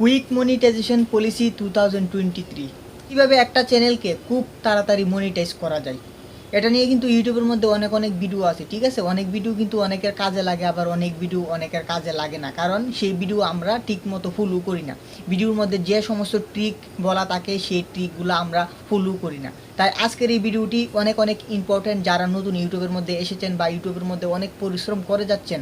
Quick monetization policy 2023 কীভাবে একটা চ্যানেলকে খুব তাড়াতাড়ি মনিটাইজ করা যায় এটা নিয়ে কিন্তু ইউটিউবের মধ্যে অনেক ভিডিও আছে, ঠিক আছে। অনেক ভিডিও কিন্তু অনেকের কাজে লাগে, আবার অনেক ভিডিও অনেকের কাজে লাগে না, কারণ সেই ভিডিও আমরা ঠিক মতো ফলো করি না। ভিডিওর মধ্যে যে সমস্ত ট্রিক বলা থাকে সেই ট্রিকগুলো আমরা ফলো করি না। তাই আজকের এই ভিডিওটি অনেক ইম্পর্টেন্ট। যারা নতুন ইউটিউবের মধ্যে এসেছেন বা ইউটিউবের মধ্যে অনেক পরিশ্রম করে যাচ্ছেন,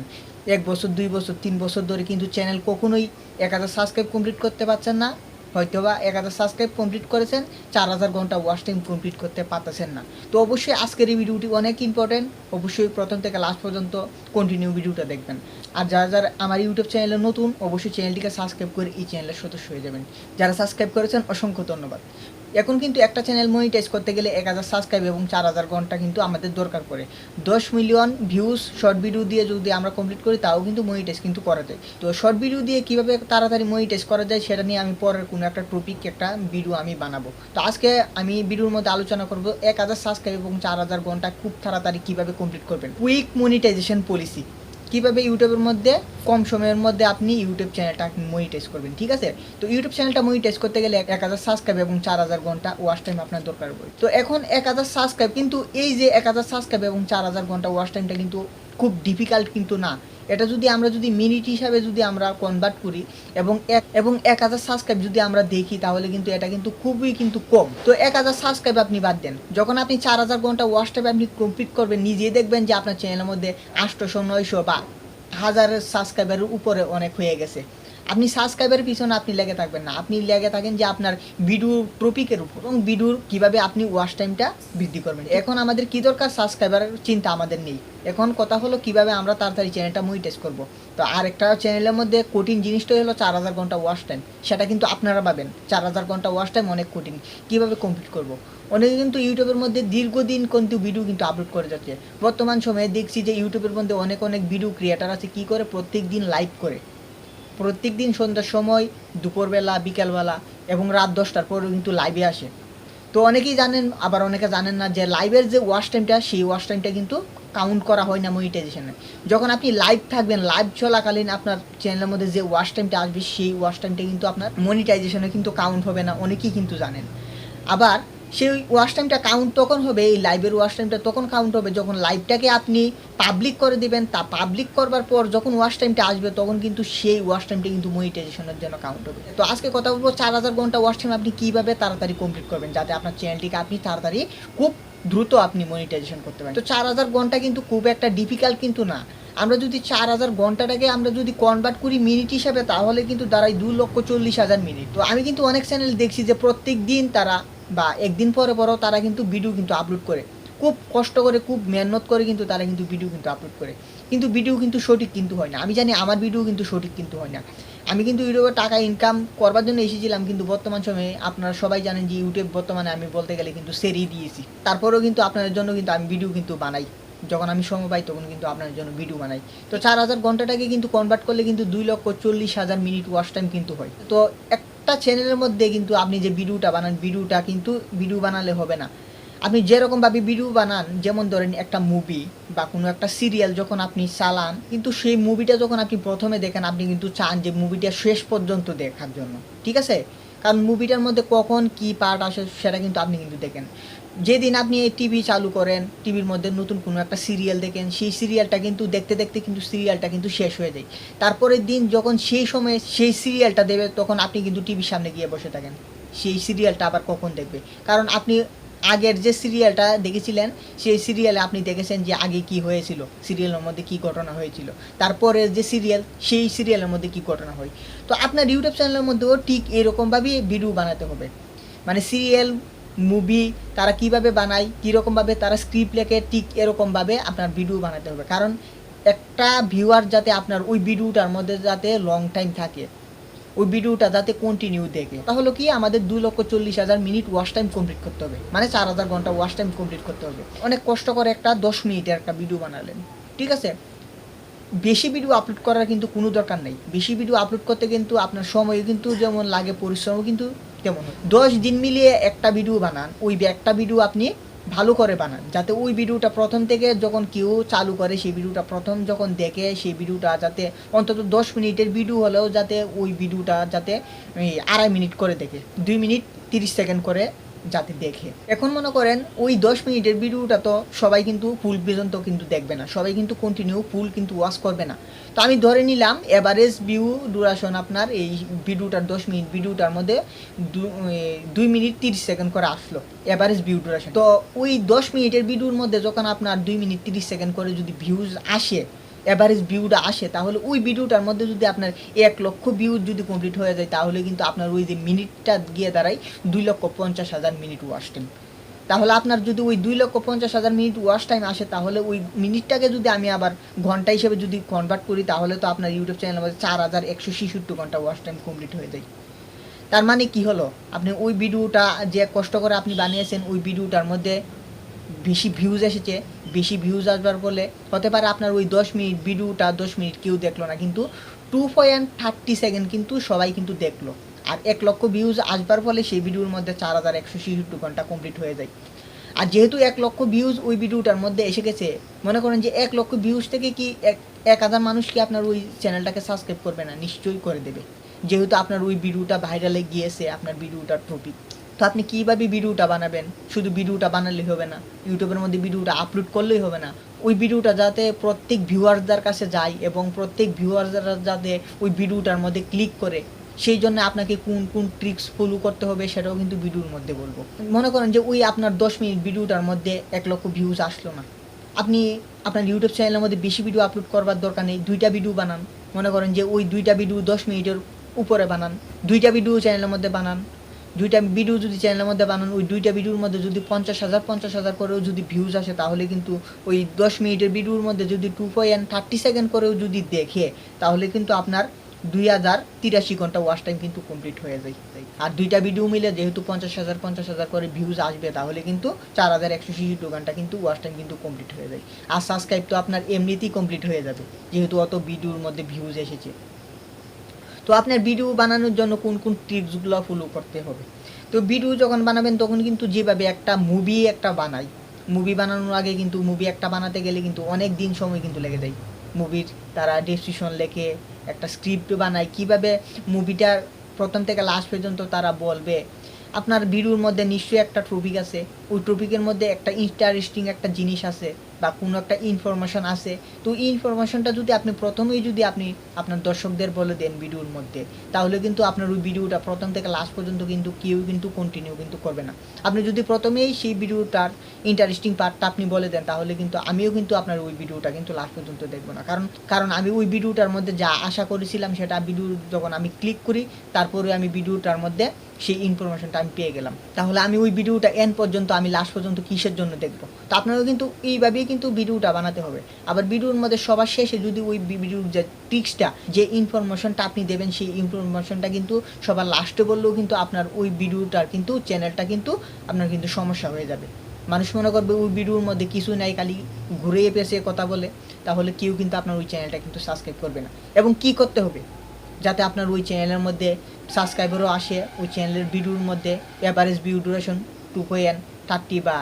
1 বছর 2 বছর 3 বছর ধরে কিন্তু চ্যানেল কখনোই 1000 সাবস্ক্রাইব কমপ্লিট করতে পারছেন না, হয়তোবা 1000 সাবস্ক্রাইব কমপ্লিট করেছেন, 4000 ঘন্টা ওয়াচ টাইম কমপ্লিট করতে পারতেছেন না। তো অবশ্যই আজকের এই ভিডিওটি অনেক ইম্পর্টেন্ট, অবশ্যই প্রথম থেকে লাস্ট পর্যন্ত কন্টিনিউ ভিডিওটা দেখবেন। আর যারা আমার ইউটিউব চ্যানেলে নতুন, অবশ্যই চ্যানেলটিকে সাবস্ক্রাইব করে এই চ্যানেলের সদস্য হয়ে যাবেন। যারা সাবস্ক্রাইব করেছেন অসংখ্য ধন্যবাদ। এখন কিন্তু একটা চ্যানেল মনিটাইজ করতে গেলে 1000 সাবস্ক্রাইব এবং 4000 ঘন্টা কিন্তু আমাদের দরকার পড়ে। 10 মিলিয়ন ভিউজ শর্ট ভিডিও দিয়ে যদি আমরা কমপ্লিট করি তাও কিন্তু মনিটাইজ কিন্তু করা যায়। তো শর্ট ভিডিও দিয়ে কীভাবে তাড়াতাড়ি মনিটাইজ করা যায় সেটা নিয়ে আমি পরের কোনো একটা টপিক একটা ভিডিও আমি বানাবো। তো আজকে আমি ভিডিওর মধ্যে আলোচনা করব 1000 সাবস্ক্রাইব এবং 4000 ঘন্টা খুব তাড়াতাড়ি কীভাবে কমপ্লিট করবেন। কুইক মনিটাইজেশন পলিসি, কীভাবে ইউটিউবের মধ্যে কম সময়ের মধ্যে আপনি ইউটিউব চ্যানেলটা মনিটাইজ করবেন, ঠিক আছে। তো ইউটিউব চ্যানেলটা মনিটাইজ করতে গেলে 1000 সাবস্ক্রাইব এবং 4000 ঘন্টা ওয়াচ টাইম আপনার দরকার পড়ে। তো এখন 1000 সাবস্ক্রাইব কিন্তু এই যে 1000 সাবস্ক্রাইব এবং 4000 ঘন্টা ওয়াচ টাইমটা কিন্তু খুব ডিফিকাল্ট কিন্তু না। এটা যদি আমরা মিনিট হিসাবে যদি আমরা কনভার্ট করি এবং 1000 সাবস্ক্রাইব যদি আমরা দেখি তাহলে কিন্তু এটা কিন্তু খুবই কিন্তু কম। তো 1000 সাবস্ক্রাইব আপনি বাদ দেন, যখন আপনি 4000 ঘন্টা ওয়াচ টাইম আপনি কমপ্লিট করবেন, নিজেই দেখবেন যে আপনার চ্যানেলের মধ্যে 800 900 বা 1000 সাবস্ক্রাইবারের উপরে অনেক হয়ে গেছে। আপনি সাবস্ক্রাইবারের পিছনে আপনি লেগে থাকবেন না, আপনি লেগে থাকেন যে আপনার ভিডিও টপিকের উপর এবং ভিডিওর কীভাবে আপনি ওয়াচ টাইমটা বৃদ্ধি করবেন। এখন আমাদের কী দরকার, সাবস্ক্রাইবারের চিন্তা আমাদের নেই। এখন কথা হলো কীভাবে আমরা তাড়াতাড়ি চ্যানেলটা মনিটাইজ করব। তো আরেকটা চ্যানেলের মধ্যে কঠিন জিনিসটা হলো 4000 ঘন্টা ওয়াচ টাইম। সেটা কিন্তু আপনারা পাবেন, 4000 ঘন্টা ওয়াচ টাইম অনেক কঠিন। কীভাবে কমপ্লিট করব। অনেকে কিন্তু ইউটিউবের মধ্যে দীর্ঘদিন কিন্তু ভিডিও কিন্তু আপলোড করে যাচ্ছে। বর্তমান সময়ে দেখছি যে ইউটিউবের মধ্যে অনেক ভিডিও ক্রিয়েটার আছে, কী করে প্রত্যেক দিন লাইভ করে, প্রত্যেক দিন সন্ধ্যার সময়, দুপুরবেলা, বিকালবেলা এবং রাত 10টার পরেও কিন্তু লাইভে আসে। তো অনেকেই জানেন, আবার অনেকে জানেন না যে লাইভের যে ওয়াচ টাইমটা সেই ওয়াচ টাইমটা কিন্তু কাউন্ট করা হয় না মনিটাইজেশনে। যখন আপনি লাইভ থাকবেন, লাইভ চলাকালীন আপনার চ্যানেলের মধ্যে যে ওয়াচ টাইমটা আসবে সেই ওয়াচ টাইমটা কিন্তু আপনার মনিটাইজেশনে কিন্তু কাউন্ট হবে না, অনেকেই কিন্তু জানেন। আবার সেই ওয়াচ টাইমটা কাউন্ট তখন হবে, এই লাইভের ওয়াচ টাইমটা তখন কাউন্ট হবে যখন লাইভটাকে আপনি পাবলিক করে দিবেন। তা পাবলিক করবার পর যখন ওয়াচ টাইমটা আসবে তখন কিন্তু সেই ওয়াচ টাইমটা কিন্তু মনিটাইজেশনের জন্য কাউন্ট হবে। তো আজকে কথা বলবো 4000 ঘন্টা ওয়াচ টাইম আপনি কীভাবে তাড়াতাড়ি কমপ্লিট করবেন, যাতে আপনার চ্যানেলটিকে আপনি তাড়াতাড়ি খুব দ্রুত আপনি মনিটাইজেশন করতে পারেন। তো 4000 ঘন্টা কিন্তু খুব একটা ডিফিকাল্ট কিন্তু না। আমরা যদি 4000 ঘন্টাটাকে আমরা যদি কনভার্ট করি মিনিট হিসাবে তাহলে কিন্তু দাঁড়ায় 2,40,000 মিনিট। তো আমি কিন্তু অনেক চ্যানেল দেখছি যে প্রত্যেক দিন তারা বা একদিন পরেও তারা কিন্তু ভিডিও কিন্তু আপলোড করে, খুব কষ্ট করে, খুব মেহনত করে কিন্তু তারা কিন্তু ভিডিও কিন্তু আপলোড করে, কিন্তু ভিডিও কিন্তু সঠিক কিন্তু হয় না। আমি জানি আমার ভিডিও কিন্তু সঠিক কিন্তু হয় না। আমি কিন্তু ইউটিউবে টাকা ইনকাম করবার জন্য এসেছিলাম, কিন্তু বর্তমান সময়ে আপনারা সবাই জানেন যে ইউটিউব বর্তমানে আমি বলতে গেলে কিন্তু সেরিয়ে দিয়েছি। তারপরেও কিন্তু আপনাদের জন্য কিন্তু আমি ভিডিও কিন্তু বানাই, যখন আমি সময় পাই তখন কিন্তু আপনাদের জন্য ভিডিও বানাই। তো 4000 ঘন্টাটাকে কিন্তু কনভার্ট করলে কিন্তু 2,40,000 মিনিট ওয়াচ টাইম কিন্তু হয়। তো একটা চ্যানেলের মধ্যে কিন্তু আপনি যে ভিডিওটা বানান, ভিডিওটা কিন্তু ভিডিও বানালে হবে না। আপনি যেরকমভাবে ভিডিও বানান, যেমন ধরেন একটা মুভি বা কোনো একটা সিরিয়াল যখন আপনি চালান, কিন্তু সেই মুভিটা যখন আপনি প্রথমে দেখেন আপনি কিন্তু চান যে মুভিটা শেষ পর্যন্ত দেখার জন্য, ঠিক আছে। কারণ মুভিটার মধ্যে কখন কী পার্ট আসে সেটা কিন্তু আপনি কিন্তু দেখেন। যেদিন আপনি এই টিভি চালু করেন, টিভির মধ্যে নতুন কোনো একটা সিরিয়াল দেখেন, সেই সিরিয়ালটা কিন্তু দেখতে দেখতে কিন্তু সিরিয়ালটা কিন্তু শেষ হয়ে যায়। তারপরের দিন যখন সেই সময়ে সেই সিরিয়ালটা দেবে তখন আপনি কিন্তু টিভির সামনে গিয়ে বসে থাকেন, সেই সিরিয়ালটা আবার কখন দেখবে। কারণ আপনি আগের যে সিরিয়ালটা দেখেছিলেন সেই সিরিয়ালে আপনি দেখেছেন যে আগে কি হয়েছিল, সিরিয়ালের মধ্যে কি ঘটনা হয়েছিল, তারপরে যে সিরিয়াল সেই সিরিয়ালের মধ্যে কি ঘটনা হয়। তো আপনার ইউটিউব চ্যানেলের মধ্যেও ঠিক এরকমভাবেই ভিডিও বানাতে হবে। মানে সিরিয়াল, মুভি তারা কীভাবে বানায়, কীরকমভাবে তারা স্ক্রিপ্ট লেখে, ঠিক এরকমভাবে আপনার ভিডিও বানাতে হবে। কারণ একটা ভিউয়ার যাতে আপনার ওই ভিডিওটার মধ্যে যাতে লং টাইম থাকে, ওই ভিডিওটা যাতে কন্টিনিউ দেখে, তাহলে কি আমাদের 2,40,000 মিনিট ওয়াচ টাইম কমপ্লিট করতে হবে, মানে 4000 ঘন্টা ওয়াচ টাইম কমপ্লিট করতে হবে। অনেক কষ্ট করে একটা 10 মিনিটের একটা ভিডিও বানালেন, ঠিক আছে। বেশি ভিডিও আপলোড করার কিন্তু কোনো দরকার নেই। বেশি ভিডিও আপলোড করতে কিন্তু আপনার সময় কিন্তু যেমন লাগে, পরিশ্রমও কিন্তু তেমন হয়। 10 দিন মিলিয়ে একটা ভিডিও বানান, ওই একটা ভিডিও আপনি ভালো করে বানান, যাতে ওই ভিডিওটা প্রথম থেকে যখন কেউ চালু করে সেই ভিডিওটা প্রথম যখন দেখে সেই ভিডিওটা যাতে অন্তত 10 মিনিটের ভিডিও হলেও যাতে ওই ভিডিওটা যাতে 2.5 মিনিট করে দেখে, 2 মিনিট 30 সেকেন্ড করে যাতে দেখে। এখন মনে করেন ওই 10 মিনিটের ভিডিওটা তো সবাই কিন্তু ফুল পর্যন্ত কিন্তু দেখবে না, সবাই কিন্তু কন্টিনিউ ফুল কিন্তু ওয়াচ করবে না। তো আমি ধরে নিলাম এভারেজ ভিউ ডিউরেশন আপনার এই ভিডিওটার 10 মিনিট ভিডিওটার মধ্যে 2 মিনিট 30 সেকেন্ড করে আসলো এভারেজ ভিউ ডিউরেশন। তো ওই 10 মিনিটের ভিডিওর মধ্যে যখন আপনার 2 মিনিট 30 সেকেন্ড করে যদি ভিউজ আসে, এভারেজ ভিউটা আসে, তাহলে ওই ভিডিওটার মধ্যে যদি আপনার 1 লক্ষ ভিউ যদি কমপ্লিট হয়ে যায়, তাহলে কিন্তু আপনার ওই যে মিনিটটা গিয়ে দাঁড়ায় 2,50,000 মিনিট ওয়াচ টাইম। তাহলে আপনার যদি ওই 2,50,000 মিনিট ওয়াচ টাইম আসে, তাহলে ওই মিনিটটাকে যদি আমি আবার ঘন্টা হিসেবে যদি কনভার্ট করি, তাহলে তো আপনার ইউটিউব চ্যানেলের মধ্যে 4,166 ঘন্টা ওয়াচ টাইম কমপ্লিট হয়ে যায়। তার মানে কি হলো, আপনি ওই ভিডিওটা যে কষ্ট করে আপনি বানিয়েছেন ওই ভিডিওটার মধ্যে বেশি ভিউজ এসেছে, বেশি ভিউজ আসবার ফলে হতে পারে আপনার ওই 10 মিনিট ভিডিওটা 10 মিনিট কেউ দেখলো না, কিন্তু 2.30 সেকেন্ড কিন্তু সবাই কিন্তু দেখলো। আর 1 লক্ষ ভিউজ আসবার ফলে সেই ভিডিওর মধ্যে 4,166 ঘন্টা কমপ্লিট হয়ে যায়। আর যেহেতু 1 লক্ষ ভিউজ ওই ভিডিওটার মধ্যে এসে গেছে, মনে করেন যে 1 লক্ষ ভিউজ থেকে কি 1,000 মানুষ কি আপনার ওই চ্যানেলটাকে সাবস্ক্রাইব করবে না? নিশ্চয়ই করে দেবে, যেহেতু আপনার ওই ভিডিওটা ভাইরালে গিয়েছে, আপনার ভিডিওটার টপিক। তো আপনি কীভাবে ভিডিওটা বানাবেন? শুধু ভিডিওটা বানালেই হবে না, ইউটিউবের মধ্যে ভিডিওটা আপলোড করলেই হবে না। ওই ভিডিওটা যাতে প্রত্যেক ভিউয়ারদের কাছে যায় এবং প্রত্যেক ভিউয়াররা যাতে ওই ভিডিওটার মধ্যে ক্লিক করে, সেই জন্য আপনাকে কোন কোন ট্রিক্স ফলো করতে হবে সেটাও কিন্তু ভিডিওর মধ্যে বলবো। মনে করেন যে ওই আপনার 10 মিনিট ভিডিওটার মধ্যে 1 লক্ষ ভিউজ আসলো না, আপনি আপনার ইউটিউব চ্যানেলের মধ্যে বেশি ভিডিও আপলোড করবার দরকার নেই, 2টা ভিডিও বানান। মনে করেন যে ওই 2টা ভিডিও 10 মিনিটের উপরে বানান, 2টা ভিডিও চ্যানেলের মধ্যে বানান। 2টা ভিডিও যদি চ্যানেলের মধ্যে বানান, ওই 2টা ভিডিওর মধ্যে যদি 50,000 করেও যদি ভিউজ আসে, তাহলে কিন্তু ওই 10 মিনিটের ভিডিওর মধ্যে যদি 2.30 সেকেন্ড করেও যদি দেখে, তাহলে কিন্তু আপনার 2,083 ঘন্টা ওয়াচ টাইম কিন্তু কমপ্লিট হয়ে যায়। আর 2টা ভিডিও মিলে যেহেতু 50,000 করে ভিউজ আসবে, তাহলে কিন্তু 4,166 ঘন্টা কিন্তু ওয়াচ টাইম কিন্তু কমপ্লিট হয়ে যায়। আর সাবস্ক্রাইব তো আপনার এমনিতেই কমপ্লিট হয়ে যাবে, যেহেতু অত ভিডিওর মধ্যে ভিউজ এসেছে। তো আপনার ভিডিও বানানোর জন্য কোন কোন ট্রিক্সগুলো ফলো করতে হবে? তো ভিডিও যখন বানাবেন তখন কিন্তু যেভাবে একটা মুভি বানাই, মুভি বানানোর আগে কিন্তু মুভি একটা বানাতে গেলে কিন্তু অনেক দিন সময় কিন্তু লেগে যায়। মুভির তারা ডেসক্রিপশন লেখে, একটা স্ক্রিপ্ট বানায়, কীভাবে মুভিটার প্রথম থেকে লাস্ট পর্যন্ত তারা বলবে। আপনার ভিডিওর মধ্যে নিশ্চয়ই একটা টপিক আছে, ওই টপিকের মধ্যে একটা ইন্টারেস্টিং একটা জিনিস আছে বা কোনো একটা ইনফরমেশন আছে। তো এই ইনফরমেশনটা যদি আপনি প্রথমেই যদি আপনি আপনার দর্শকদের বলে দেন ভিডিওর মধ্যে, তাহলে কিন্তু আপনার ওই ভিডিওটা প্রথম থেকে লাস্ট পর্যন্ত কিন্তু কেউ কিন্তু কন্টিনিউ কিন্তু করবে না। আপনি যদি প্রথমেই সেই ভিডিওটার ইন্টারেস্টিং পার্টটা আপনি বলে দেন, তাহলে কিন্তু আমিও কিন্তু আপনার ওই ভিডিওটা কিন্তু লাস্ট পর্যন্ত দেখবো না, কারণ আমি ওই ভিডিওটার মধ্যে যা আশা করেছিলাম সেটা ভিডিও যখন আমি ক্লিক করি, তারপরে আমি ভিডিওটার মধ্যে সেই ইনফরমেশনটা আমি পেয়ে গেলাম, তাহলে আমি ওই ভিডিওটা এন্ড পর্যন্ত আমি লাস্ট পর্যন্ত কিসের জন্য দেখবো? তো আপনারও কিন্তু এইভাবেই কিন্তু ভিডিওটা বানাতে হবে। আবার ভিডিওর মধ্যে সবার শেষে যদি ওই ভিডিওর যে ট্রিক্সটা, যে ইনফরমেশনটা আপনি দেবেন, সেই ইনফরমেশনটা কিন্তু সবার লাস্টে বললেও কিন্তু আপনার ওই ভিডিওটার কিন্তু চ্যানেলটা কিন্তু আপনার কিন্তু সমস্যা হয়ে যাবে। মানুষ মনে করবে ওই ভিডিওর মধ্যে কিছু নাই, খালি ঘুরে পেঁচিয়ে কথা বলে, তাহলে কেউ কিন্তু আপনার ওই চ্যানেলটা কিন্তু সাবস্ক্রাইব করবে না। এবং কি করতে হবে যাতে আপনার ওই চ্যানেলের মধ্যে সাবস্ক্রাইবারও আসে, ওই চ্যানেলের ভিডিওর মধ্যে অ্যাভারেজ ভিউ ডিউরেশন 2.30 বা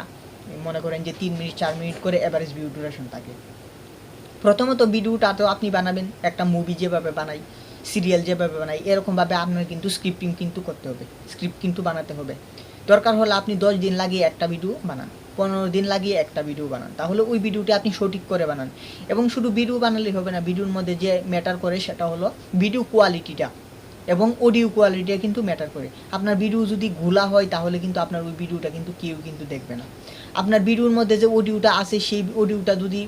মনে করেন যে 3 মিনিট 4 মিনিট করে অ্যাভারেজ ভিউ ডিউরেশন থাকে। প্রথমত ভিডিওটা তো আপনি বানাবেন একটা মুভি যেভাবে বানাই, সিরিয়াল যেভাবে বানাই, এরকমভাবে আপনার কিন্তু স্ক্রিপ্টিং কিন্তু করতে হবে, স্ক্রিপ্ট কিন্তু বানাতে হবে। দরকার হলে আপনি 10 দিন লাগিয়ে একটা ভিডিও বানান, 15 দিন লাগিয়ে একটা ভিডিও বানান, তাহলে ওই ভিডিওটা আপনি সঠিক করে বানান। এবং শুধু ভিডিও বানালেই হবে না, ভিডিওর মধ্যে যে ম্যাটার করে সেটা হলো ভিডিও কোয়ালিটিটা এবং অডিও কোয়ালিটিটা কিন্তু ম্যাটার করে। আপনার ভিডিও যদি ঘোলা হয়, তাহলে কিন্তু আপনার ওই ভিডিওটা কিন্তু কেউ কিন্তু দেখবে না। আপনার ভিডিওর মধ্যে যে অডিওটা আছে, সেই অডিওটা যদি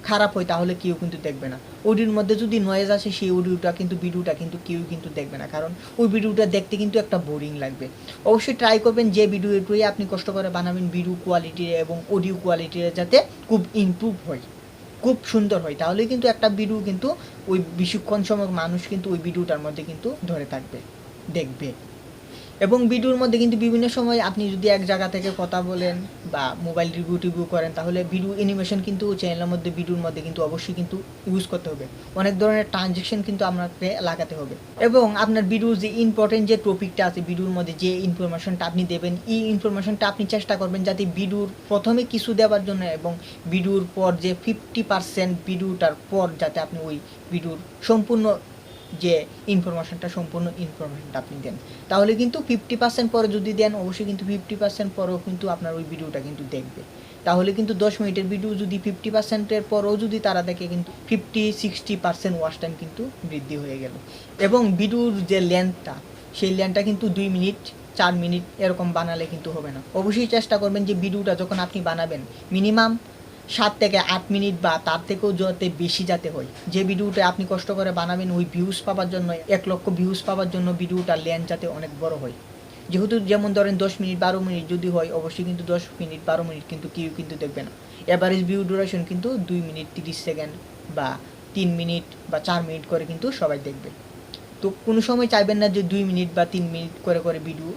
খারাপ হয়, তাহলে কেউ কিন্তু দেখবে না। অডিওর মধ্যে যদি নয়েজ আসে, সেই অডিওটা কিন্তু ভিডিওটা কিন্তু কেউ কিন্তু দেখবে না, কারণ ওই ভিডিওটা দেখতে কিন্তু একটা বোরিং লাগবে। অবশ্যই ট্রাই করবেন যে ভিডিওটুই আপনি কষ্ট করে বানাবেন, ভিডিও কোয়ালিটি এবং অডিও কোয়ালিটি যাতে খুব ইমপ্রুভ হয়, খুব সুন্দর হয়, তাহলে কিন্তু একটা ভিডিও কিন্তু ওই বেশিক্ষণ সময় মানুষ কিন্তু ওই ভিডিওটার মধ্যে কিন্তু ধরে থাকবে, দেখবে। এবং ভিডিওর মধ্যে কিন্তু বিভিন্ন সময় আপনি যদি এক জায়গা থেকে কথা বলেন বা মোবাইল রিভিউ করেন, তাহলে ভিডিও অ্যানিমেশন কিন্তু চ্যানেলের মধ্যে ভিডিওর মধ্যে কিন্তু অবশ্যই কিন্তু ইউজ করতে হবে। অনেক ধরনের ট্রানজ্যাকশন কিন্তু আপনাকে লাগাতে হবে। এবং আপনার ভিডিওর যে ইম্পর্টেন্ট যে টপিকটা আছে, ভিডিওর মধ্যে যে ইনফরমেশনটা আপনি দেবেন, এই ইনফরমেশনটা আপনি চেষ্টা করবেন যাতে ভিডিওর প্রথমে কিছু দেওয়ার জন্য এবং ভিডিওর পর যে 50% ভিডিওটার পর যাতে আপনি ওই ভিডিওর সম্পূর্ণ যে ইনফরমেশনটা আপনি দেন। তাহলে কিন্তু 50% পরে যদি দেন, অবশ্যই কিন্তু 50% পরেও কিন্তু আপনার ওই ভিডিওটা কিন্তু দেখবে। তাহলে কিন্তু 10 মিনিটের ভিডিও যদি 50%-এর পরেও যদি তারা দেখে, কিন্তু 50-60% ওয়াচ টাইম কিন্তু বৃদ্ধি হয়ে গেল। এবং ভিডিওর যে লেন্থটা, সেই লেন্থটা কিন্তু 2 মিনিট 4 মিনিট এরকম বানালে কিন্তু হবে না। অবশ্যই চেষ্টা করবেন যে ভিডিওটা যখন আপনি বানাবেন মিনিমাম 7 থেকে 8 মিনিট বা তার থেকেও যাতে বেশি যাতে হয়। যে ভিডিওটা আপনি কষ্ট করে বানাবেন ওই ভিউজ পাওয়ার জন্য, 1 লক্ষ ভিউজ পাওয়ার জন্য ভিডিওটার লেন্থ যাতে অনেক বড় হয়। যেহেতু যেমন ধরেন 10 মিনিট 12 মিনিট যদি হয়, অবশ্যই কিন্তু 10 মিনিট 12 মিনিট কিন্তু কেউ কিন্তু দেখবে না। এভারেজ ভিউ ডিউরেশন কিন্তু 2 মিনিট 30 সেকেন্ড বা 3 মিনিট বা 4 মিনিট করে কিন্তু সবাই দেখবে। তো কোনো সময় চাইবেন না যে 2 মিনিট বা 3 মিনিট করে ভিডিও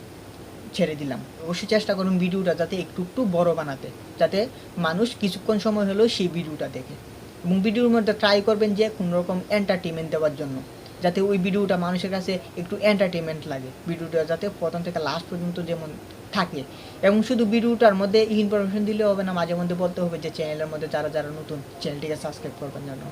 ছেড়ে দিলাম। অবশ্যই চেষ্টা করুন ভিডিওটা যাতে একটু বড় বানাতে, যাতে মানুষ কিছুক্ষণ সময় হলেও সেই ভিডিওটা দেখে। এবং ভিডিওর মধ্যে ট্রাই করবেন যে কোনো রকম এন্টারটেনমেন্ট দেওয়ার জন্য, যাতে ওই ভিডিওটা মানুষের কাছে একটু এন্টারটেনমেন্ট লাগে। ভিডিওটা যাতে প্রথম থেকে লাস্ট পর্যন্ত যেমন থাকে। এবং শুধু ভিডিওটার মধ্যে ইনফরমেশন দিলে হবে না, মাঝে মধ্যে বলতে হবে যে চ্যানেলের মধ্যে যারা নতুন, চ্যানেলটিকে সাবস্ক্রাইব করবেন জন্য।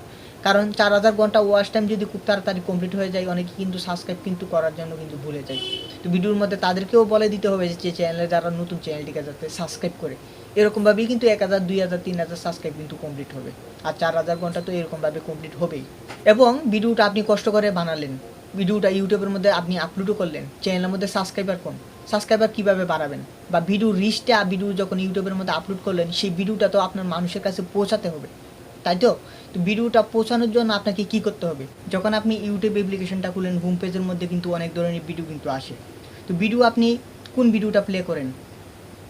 কারণ 4000 ঘন্টা ওয়াচ টাইম যদি খুব তাড়াতাড়ি কমপ্লিট হয়ে যায়, অনেকে কিন্তু সাবস্ক্রাইব কিন্তু করার জন্য কিন্তু ভুলে যায়। তো ভিডিওর মধ্যে তাদেরকেও বলে দিতে হবে যে চ্যানেলে যারা নতুন, চ্যানেলটিকে যাতে সাবস্ক্রাইব করে। এরকমভাবেই কিন্তু 1000 2000 3000 সাবস্ক্রাইব কিন্তু কমপ্লিট হবে। আর 4000 ঘন্টা তো এরকমভাবে কমপ্লিট হবেই। এবং ভিডিওটা আপনি কষ্ট করে বানালেন, ভিডিওটা ইউটিউবের মধ্যে আপনি আপলোডও করলেন, চ্যানেলের মধ্যে সাবস্ক্রাইবার কম, সাবস্ক্রাইবার কীভাবে বাড়াবেন? বা ভিডিওর রিচটা, ভিডিও যখন ইউটিউবের মধ্যে আপলোড করলেন, সেই ভিডিওটা তো আপনার মানুষের কাছে পৌঁছাতে হবে, তাই তো? তো ভিডিওটা পৌঁছানোর জন্য আপনাকে কী করতে হবে? যখন আপনি ইউটিউব অ্যাপ্লিকেশনটা খুলেন, হোম পেজের মধ্যে কিন্তু অনেক ধরনের ভিডিও কিন্তু আসে। তো ভিডিও আপনি কোন ভিডিওটা প্লে করেন?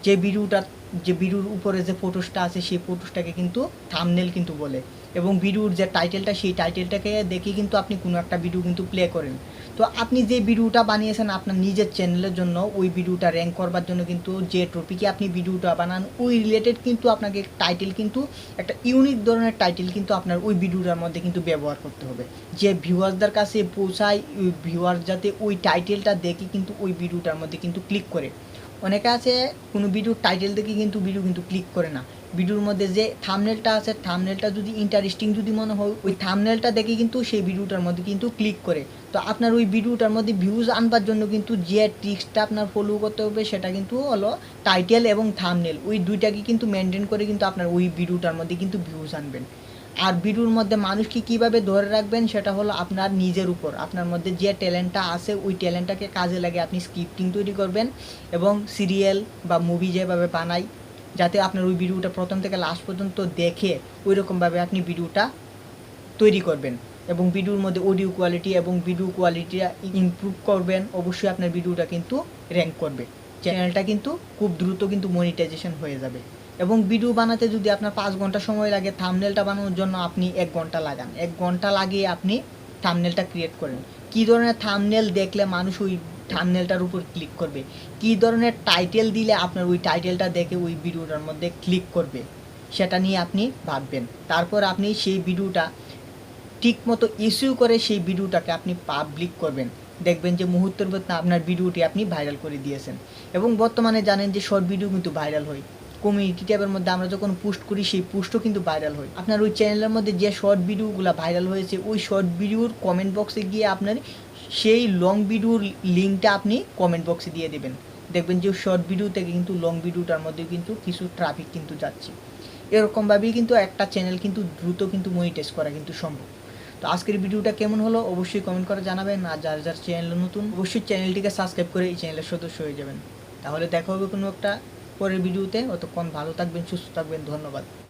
যে ভিডিওর উপরে যে ফটোসটা আছে, সেই ফটোসটাকে কিন্তু থাম্বনেল কিন্তু বলে। এবং ভিডিওর যে টাইটেলটা, সেই টাইটেলটাকে দেখে কিন্তু আপনি কোনো একটা ভিডিও কিন্তু প্লে করেন। তো আপনি যে ভিডিওটা বানিয়েছেন আপনার নিজের চ্যানেলের জন্য, ওই ভিডিওটা র্যাঙ্ক করবার জন্য কিন্তু যে টপিকে আপনি ভিডিওটা বানান, ওই রিলেটেড কিন্তু আপনাকে টাইটেল কিন্তু একটা ইউনিক ধরনের টাইটেল কিন্তু আপনার ওই ভিডিওটার মধ্যে কিন্তু ব্যবহার করতে হবে, যে ভিউয়ার্সদের কাছে পৌঁছায়। ওই ভিউয়ার্স যাতে ওই টাইটেলটা দেখে কিন্তু ওই ভিডিওটার মধ্যে কিন্তু ক্লিক করে। অনেকে আছে কোনো ভিডিওর টাইটেল দেখে কিন্তু ভিডিও কিন্তু ক্লিক করে না। ভিডিওর মধ্যে যে থাম্বনেলটা আছে, থাম্বনেলটা যদি ইন্টারেস্টিং যদি মনে হয়, ওই থাম্বনেলটা দেখে কিন্তু সেই ভিডিওটার মধ্যে কিন্তু ক্লিক করে। তো আপনার ওই ভিডিওটার মধ্যে ভিউজ আনবার জন্য কিন্তু যে ট্রিক্সটা আপনার ফলো করতে হবে, সেটা কিন্তু হলো টাইটেল এবং থাম্বনেল। ওই দুইটাকে কিন্তু মেনটেন করে কিন্তু আপনার ওই ভিডিওটার মধ্যে কিন্তু ভিউজ আনবেন। আর ভিডিওর মধ্যে মানুষকে কীভাবে ধরে রাখবেন, সেটা হলো আপনার নিজের উপর। আপনার মধ্যে যে ট্যালেন্টটা আছে, ওই ট্যালেন্টটাকে কাজে লাগে আপনি স্ক্রিপ্টিং তৈরি করবেন এবং সিরিয়াল বা মুভি যেভাবে বানাই, যাতে আপনার ওই ভিডিওটা প্রথম থেকে লাস্ট পর্যন্ত দেখে ওই রকমভাবে আপনি ভিডিওটা তৈরি করবেন। এবং ভিডিওর মধ্যে অডিও কোয়ালিটি এবং ভিডিও কোয়ালিটিটা ইমপ্রুভ করবেন। অবশ্যই আপনার ভিডিওটা কিন্তু র্যাঙ্ক করবে, চ্যানেলটা কিন্তু খুব দ্রুত কিন্তু মনিটাইজেশন হয়ে যাবে। এবং ভিডিও বানাতে যদি আপনার 5 ঘন্টা সময় লাগে, থাম্বনেলটা বানানোর জন্য আপনি 1 ঘন্টা লাগান। 1 ঘন্টা লাগিয়ে আপনি থাম্বনেলটা ক্রিয়েট করেন। কী ধরনের থাম্বনেল দেখলে মানুষ ওই থাম্বনেলটার উপর ক্লিক করবে, কী ধরনের টাইটেল দিলে আপনার ওই টাইটেলটা দেখে ওই ভিডিওটার মধ্যে ক্লিক করবে, সেটা নিয়ে আপনি ভাববেন। তারপর আপনি সেই ভিডিওটা ঠিকমতো ইস্যু করে সেই ভিডিওটাকে আপনি পাবলিক করবেন। দেখবেন যে মুহূর্তের মধ্যে আপনার ভিডিওটি আপনি ভাইরাল করে দিয়েছেন। এবং বর্তমানে জানেন যে শর্ট ভিডিও কিন্তু ভাইরাল হয়। কমিউনিটি ট্যাবের মধ্যে আমরা যখন পোস্ট করি, সেই পোস্টও কিন্তু ভাইরাল হয়। আপনার ওই চ্যানেলের মধ্যে যে শর্ট ভিডিওগুলো ভাইরাল হয়েছে, ওই শর্ট ভিডিওর কমেন্ট বক্সে গিয়ে আপনার সেই লং ভিডিওর লিঙ্কটা আপনি কমেন্ট বক্সে দিয়ে দেবেন। দেখবেন যে শর্ট ভিডিও থেকে কিন্তু লং ভিডিওটার মধ্যে কিন্তু কিছু ট্রাফিক কিন্তু যাচ্ছে। এরকমভাবেই কিন্তু একটা চ্যানেল কিন্তু দ্রুত কিন্তু মনিটাইজ করা কিন্তু সম্ভব। তো আজকের ভিডিওটা কেমন হলো অবশ্যই কমেন্ট করে জানাবেন। আর যার চ্যানেল নতুন, অবশ্যই চ্যানেলটিকে সাবস্ক্রাইব করে এই চ্যানেলের সদস্য হয়ে যাবেন। তাহলে দেখা হবে কোনো একটা পরের ভিডিওতে। অতক্ষণ ভালো থাকবেন, সুস্থ থাকবেন, ধন্যবাদ।